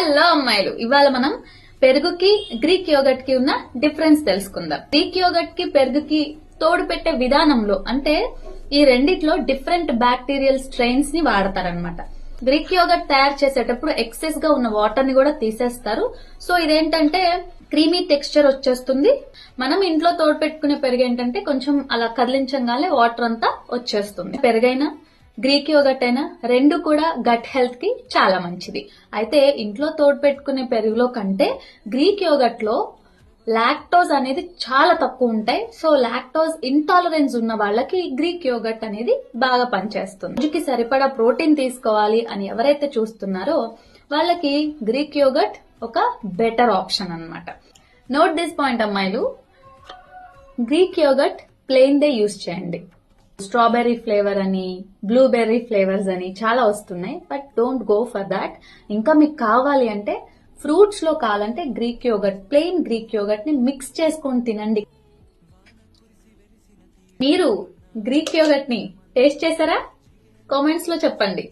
Hello అమ్మాయిలు, ఇవాళ మనం పెరుగుకి గ్రీక్ యోగర్ట్ కి ఉన్న డిఫరెన్స్ తెలుసుకుందాం. గ్రీక్ యోగర్ట్ కి పెరుగుకి తోడు పెట్టే విధానంలో అంటే ఈ రెండిట్లో డిఫరెంట్ బ్యాక్టీరియల్ స్ట్రెయిన్స్ ని వాడతారనమాట. గ్రీక్ యోగర్ట్ తయారు చేసేటప్పుడు ఎక్సెస్ గా ఉన్న వాటర్ ని కూడా తీసేస్తారు. సో ఇదేంటంటే క్రీమీ టెక్స్చర్ వచ్చేస్తుంది. మనం ఇంట్లో తోడు పెట్టుకునే పెరుగు ఏంటంటే కొంచెం అలా కదిలించగానే వాటర్ అంతా వచ్చేస్తుంది. పెరుగైనా గ్రీక్ యోగర్ట్ అయినా రెండు కూడా గట్ హెల్త్ కి చాలా మంచిది. అయితే ఇంట్లో తోడు పెట్టుకునే పెరుగులో కంటే గ్రీక్ యోగర్ట్ లో లాక్టోజ్ అనేది చాలా తక్కువ ఉంటాయి. సో లాక్టోజ్ ఇంటాలరెన్స్ ఉన్న వాళ్ళకి గ్రీక్ యోగర్ట్ అనేది బాగా పనిచేస్తుంది. రోజుకి సరిపడా ప్రోటీన్ తీసుకోవాలి అని ఎవరైతే చూస్తున్నారో వాళ్ళకి గ్రీక్ యోగర్ట్ ఒక బెటర్ ఆప్షన్ అన్నమాట. నోట్ దిస్ పాయింట్ అమ్మాయిలు, Greek yoghurt plain they use చేయండి. స్ట్రాబెర్రీ ఫ్లేవర్ అని, బ్లూబెర్రీ ఫ్లేవర్స్ అని చాలా వస్తున్నాయి. But don't go for that. ఇంకా మీకు కావాలి అంటే ఫ్రూట్స్ లో కావాలంటే Greek yoghurt, plain Greek yoghurt ని మిక్స్ చేసుకొని తినండి. మీరు గ్రీక్ యోగర్ట్ ని టేస్ట్ చేశారా? కామెంట్స్ లో చెప్పండి.